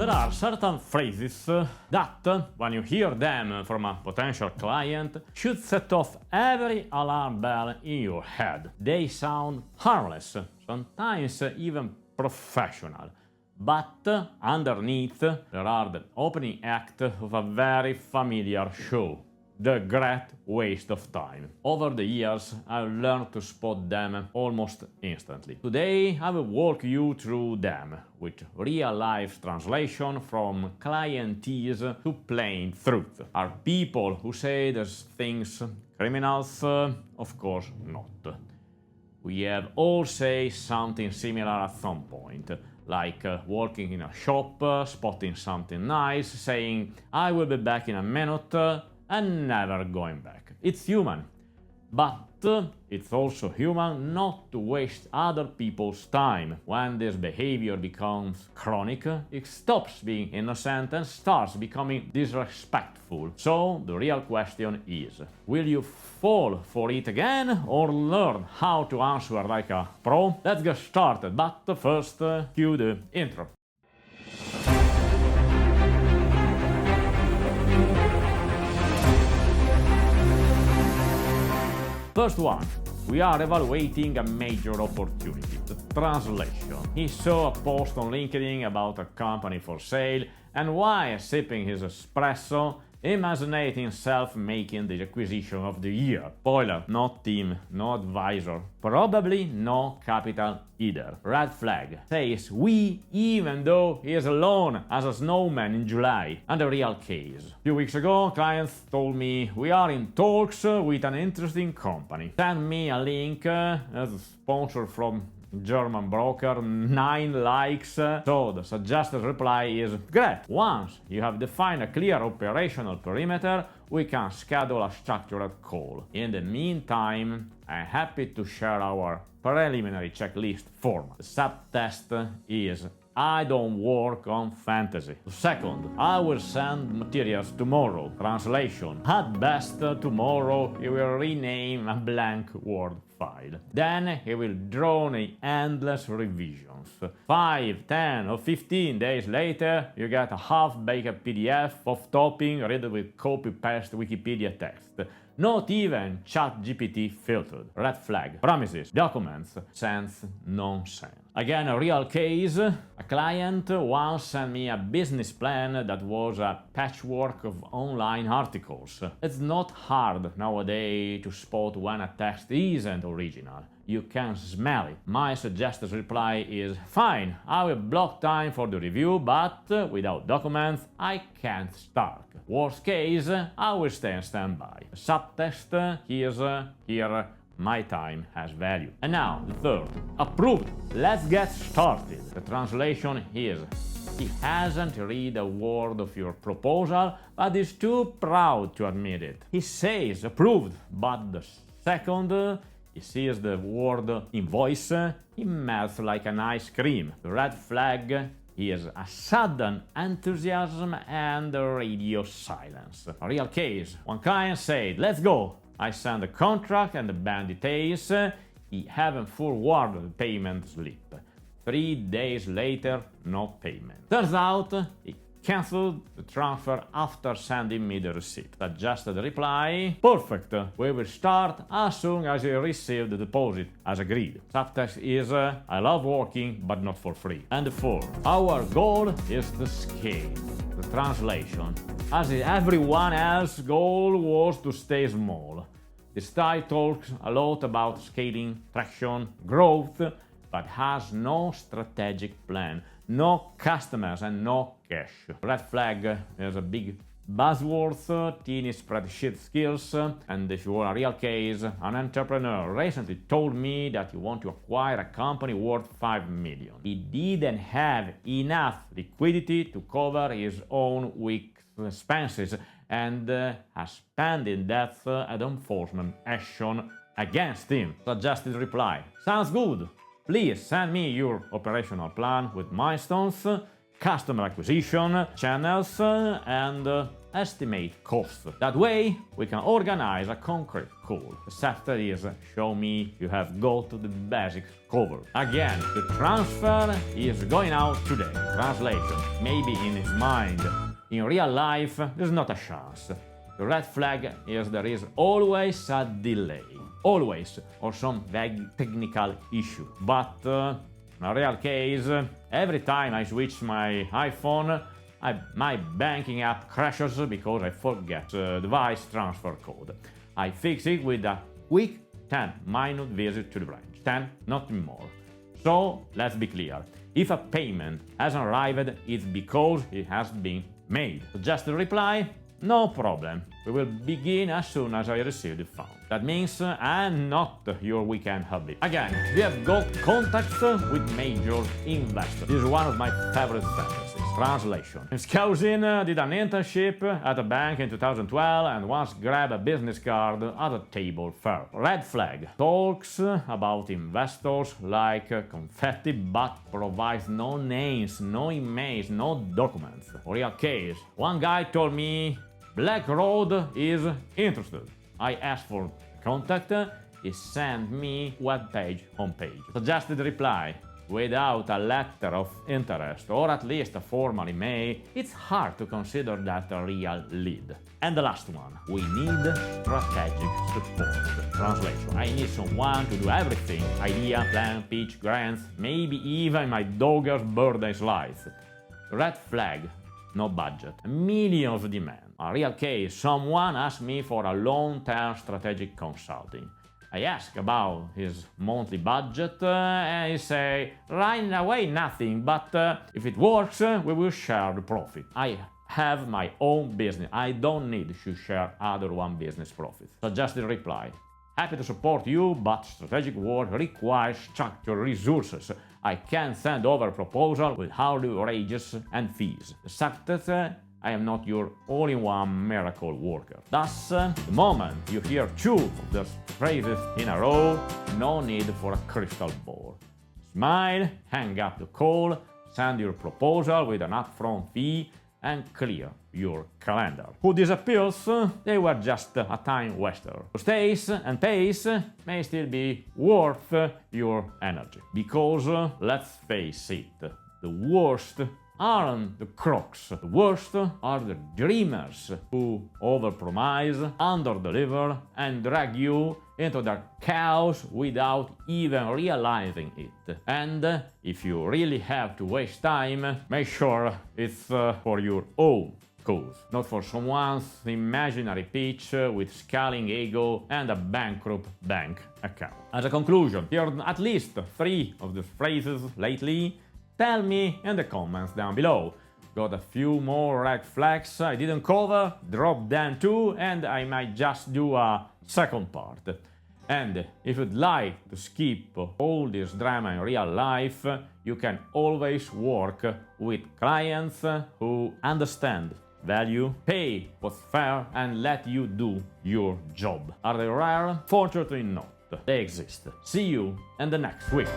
There are certain phrases that, when you hear them from a potential client, should set off every alarm bell in your head. They sound harmless, sometimes even professional. But underneath, there are the opening act of a very familiar show. The great waste of time. Over the years, I've learned to spot them almost instantly. Today, I will walk you through them, with real-life translation from clientees to plain truth. Are people who say these things criminals? Of course not. We have all said something similar at some point. Like walking in a shop, spotting something nice, saying, I will be back in a minute, and never going back. It's human. But it's also human not to waste other people's time. When this behavior becomes chronic, it stops being innocent and starts becoming disrespectful. So the real question is, will you fall for it again or learn how to answer like a pro? Let's get started, but first, cue the intro. First one, we are evaluating a major opportunity, the translation. He saw a post on LinkedIn about a company for sale, and while sipping his espresso, imagined himself making the acquisition of the year. Spoiler, no team, no advisor, probably no capital either. Red flag. Says we, even though he is alone as a snowman in July. And a real case. A few weeks ago, clients told me we are in talks with an interesting company. Send me a link as a sponsor from German broker, 9 likes. So the suggested reply is great. Once you have defined a clear operational perimeter, we can schedule a structured call. In the meantime, I'm happy to share our preliminary checklist format. The subtest is I don't work on fantasy. Second, I will send materials tomorrow. Translation. At best, tomorrow he will rename a blank Word file. Then he will drone in endless revisions. 5, 10 or 15 days later, you get a half-baked PDF of topping read with copy-paste Wikipedia text. Not even ChatGPT filtered. Red flag. Promises, documents, sense, nonsense. Again, a real case. A client once sent me a business plan that was a patchwork of online articles. It's not hard nowadays to spot when a text isn't original. You can smell it. My suggested reply is, fine, I will block time for the review, but without documents, I can't start. Worst case, I will stay on standby. Subtext, here, my time has value. And now, the third. Approved. Let's get started. The translation is, he hasn't read a word of your proposal, but is too proud to admit it. He says approved, but the second he sees the word invoice, he melts like an ice cream. The red flag is a sudden enthusiasm and radio silence. A real case. One client said, let's go. I sent the contract and the bank details. He haven't forwarded the payment slip. 3 days later, no payment. Turns out he cancelled the transfer after sending me the receipt. Suggested reply, perfect, we will start as soon as you receive the deposit, as agreed. Subtext is, I love working, but not for free. And the fourth, our goal is to scale. The translation, as everyone else's goal was to stay small. The style talks a lot about scaling, traction, growth, but has no strategic plan, no customers and no cash. Red flag is a big buzzword, teeny spreadsheet skills, and if you want a real case, an entrepreneur recently told me that he wanted to acquire a company worth 5 million. He didn't have enough liquidity to cover his own week's expenses and has pending that an enforcement action against him. Suggested reply, sounds good. Please send me your operational plan with milestones, customer acquisition, channels, and estimate costs. That way, we can organize a concrete call. The step is show me you have got the basics covered. Again, the transfer is going out today. Translation, maybe in his mind. In real life, there's not a chance. The red flag is there is always a delay. Always, or some vague technical issue. But in a real case, every time I switch my iPhone, my banking app crashes because I forget the device transfer code. I fix it with a quick 10-minute visit to the branch. 10, not more. So, let's be clear. If a payment hasn't arrived, it's because it has been made. Just a reply? No problem. We will begin as soon as I receive the funds. That means I'm not your weekend hubby. Again, we have got contacts with major investors. This is one of my favorite sentences. Translation. His cousin did an internship at a bank in 2012 and once grabbed a business card at a table fair. Red flag. Talks about investors like confetti but provides no names, no emails, no documents. Real case. One guy told me Black Road is interested. I asked for contact, he sent me webpage homepage. Suggested reply. Without a letter of interest, or at least a formal email, it's hard to consider that a real lead. And the last one, we need strategic support. Translation, I need someone to do everything. Idea, plan, pitch, grants, maybe even my dog's birthday slides. Red flag, no budget. Millions of demand. A real case, someone asked me for a long-term strategic consulting. I ask about his monthly budget and he say, right away nothing, but if it works, we will share the profit. I have my own business. I don't need to share other one business profits. Suggested reply. Happy to support you, but strategic work requires structured resources. I can send over a proposal with hourly wages and fees. The subtext, I am not your all-in-one miracle worker. Thus, the moment you hear two of those phrases in a row, no need for a crystal ball. Smile, hang up the call, send your proposal with an upfront fee, and clear your calendar. Who disappears? They were just a time waster. Who stays and pays may still be worth your energy. Because, let's face it, the worst aren't the crooks. The worst are the dreamers who overpromise, underdeliver, and drag you into their chaos without even realizing it. And if you really have to waste time, make sure it's for your own cause, not for someone's imaginary pitch with scaling ego and a bankrupt bank account. As a conclusion, heard at least 3 of the phrases lately. Tell me in the comments down below. Got a few more red flags I didn't cover, drop them too, and I might just do a second part. And if you'd like to skip all this drama in real life, you can always work with clients who understand, value, pay what's fair, and let you do your job. Are they rare? Fortunately not. They exist. See you in the next week.